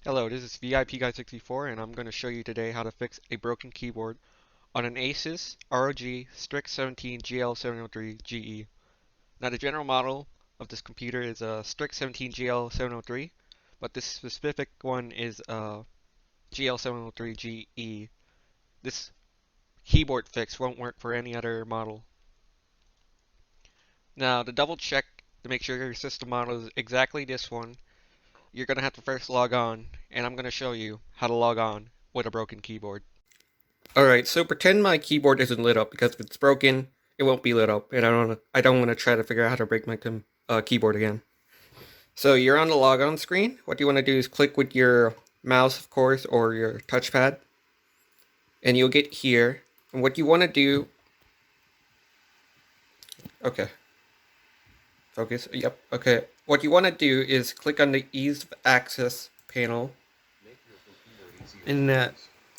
Hello, this is VIP Guy 64 and I'm going to show you today how to fix a broken keyboard on an ASUS ROG Strix 17 GL703GE. Now the general model of this computer is a Strix 17 GL703, but this specific one is a GL703GE. This keyboard fix won't work for any other model. Now to double check to make sure your system model is exactly this one, you're going to have to first log on, and I'm going to show you how to log on with a broken keyboard. Alright, so pretend my keyboard isn't lit up, because if it's broken, it won't be lit up, and I don't want to try to figure out how to break my keyboard again. So you're on the logon screen. What you want to do is click with your mouse, of course, or your touchpad, and you'll get here. And what you want to do... Okay. Focus. Yep. Okay. What you want to do is click on the Ease of Access panel, and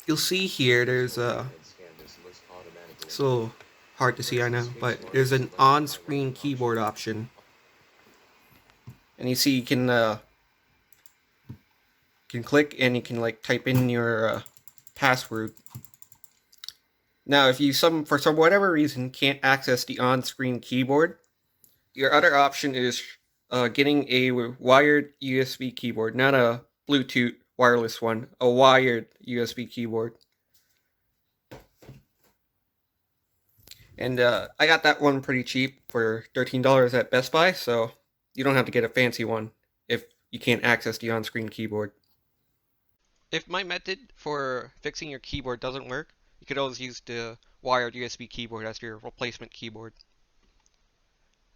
you'll see here there's a... It's a little hard to see, I know, but there's an on-screen keyboard option. And you see you can click and you can like type in your password. Now, if you for some whatever reason can't access the on-screen keyboard, your other option is getting a wired USB keyboard, not a Bluetooth wireless one, a wired USB keyboard. And I got that one pretty cheap for $13 at Best Buy, so you don't have to get a fancy one if you can't access the on-screen keyboard. If my method for fixing your keyboard doesn't work, you could always use the wired USB keyboard as your replacement keyboard.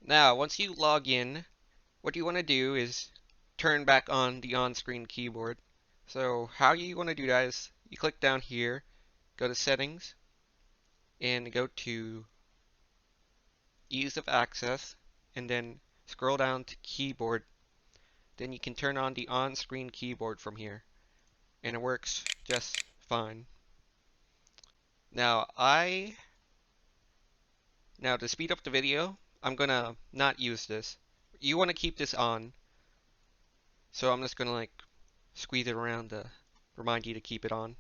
Now, once you log in, what you want to do is turn back on the on-screen keyboard. So how you want to do that is you click down here, go to Settings, and go to Ease of Access, and then scroll down to Keyboard. Then you can turn on the on-screen keyboard from here, and it works just fine. Now to speed up the video, I'm gonna not use this. You want to keep this on, so I'm just gonna like squeeze it around to remind you to keep it on.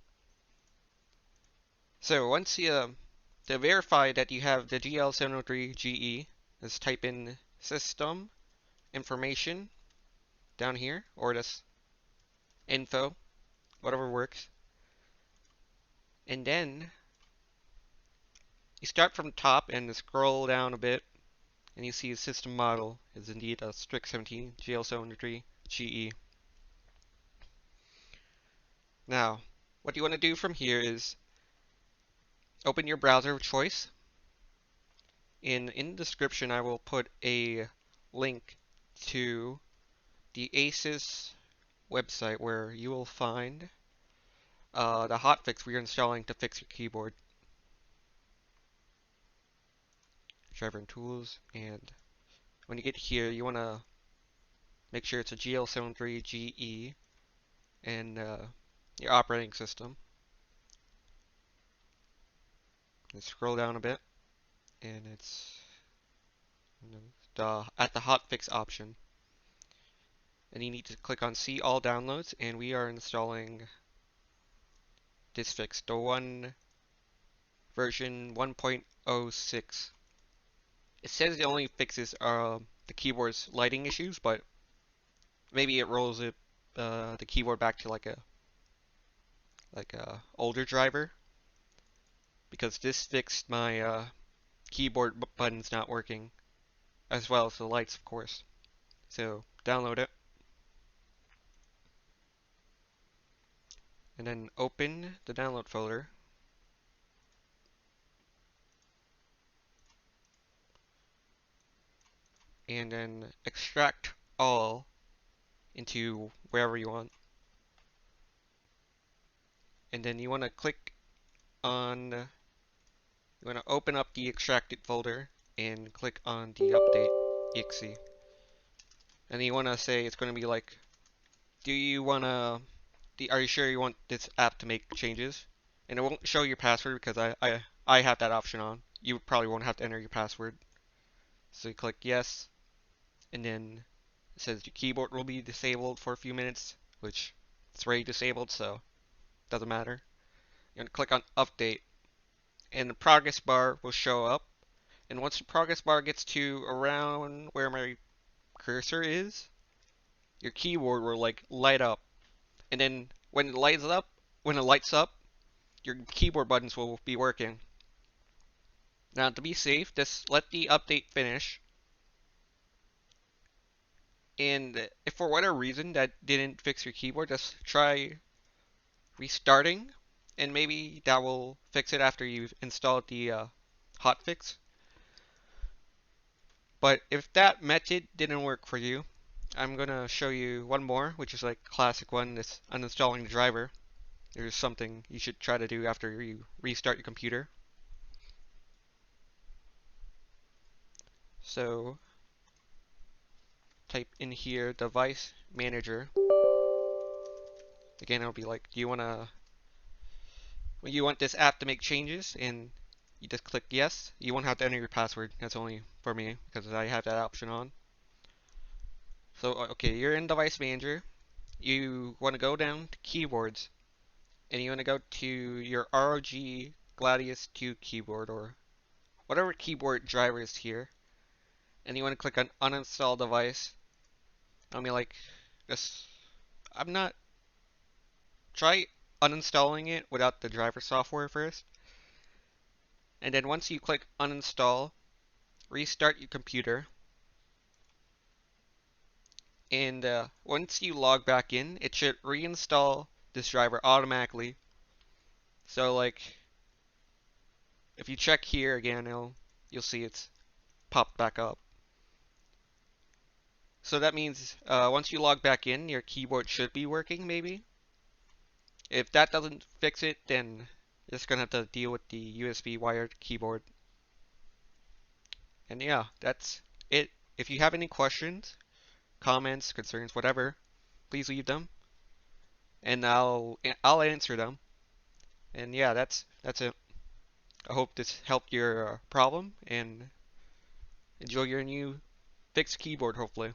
So once you to verify that you have the GL703GE, let's type in system information down here, or just info, whatever works. And then you start from top and scroll down a bit, and you see the system model is indeed a Strix 17 GL703GE. Now, what you want to do from here is open your browser of choice. In the description, I will put a link to the ASUS website where you will find the hotfix we are installing to fix your keyboard. Driver and tools, and when you get here, you want to make sure it's a GL703GE and your operating system. And scroll down a bit, and it's at the hotfix option. And you need to click on See All Downloads, and we are installing this fix, the one version 1.06. It says the only fixes are the keyboard's lighting issues, but maybe it rolls the keyboard back to like a older driver, because this fixed my keyboard buttons not working, as well as the lights, of course. So download it, and then open the download folder. And then extract all into wherever you want. And then you want to click on, you want to open up the extracted folder and click on the update exe. And then you want to say it's going to be like, are you sure you want this app to make changes? And it won't show your password because I have that option on. You probably won't have to enter your password. So you click yes, and then it says your keyboard will be disabled for a few minutes, which It's already disabled, so it doesn't matter. You're going to click on Update, and the progress bar will show up. And once the progress bar gets to around where my cursor is, your keyboard will like light up. And then when it lights up, your keyboard buttons will be working. Now to be safe, just let the update finish. And if for whatever reason that didn't fix your keyboard, just try restarting, and maybe that will fix it after you've installed the hotfix. But if that method didn't work for you, I'm gonna show you one more, which is like classic one, this uninstalling the driver. There's something you should try to do after you restart your computer. So type in here device manager. Again, it'll be like, do you want this app to make changes? And you just click yes. You won't have to enter your password. That's only for me because I have that option on. So okay, you're in device manager. You want to go down to keyboards, and you want to go to your ROG Gladius 2 keyboard or whatever keyboard driver is here, and you want to click on uninstall device. I mean, like this. I'm not. Try uninstalling it without the driver software first, and then once you click uninstall, restart your computer. And once you log back in, it should reinstall this driver automatically. So like, if you check here again, you'll see it's popped back up. So that means once you log back in, your keyboard should be working maybe. If that doesn't fix it, then you're just gonna have to deal with the USB wired keyboard. And yeah, that's it. If you have any questions, comments, concerns, whatever, please leave them, and I'll answer them. And yeah, that's it. I hope this helped your problem, and enjoy your new fixed keyboard, hopefully.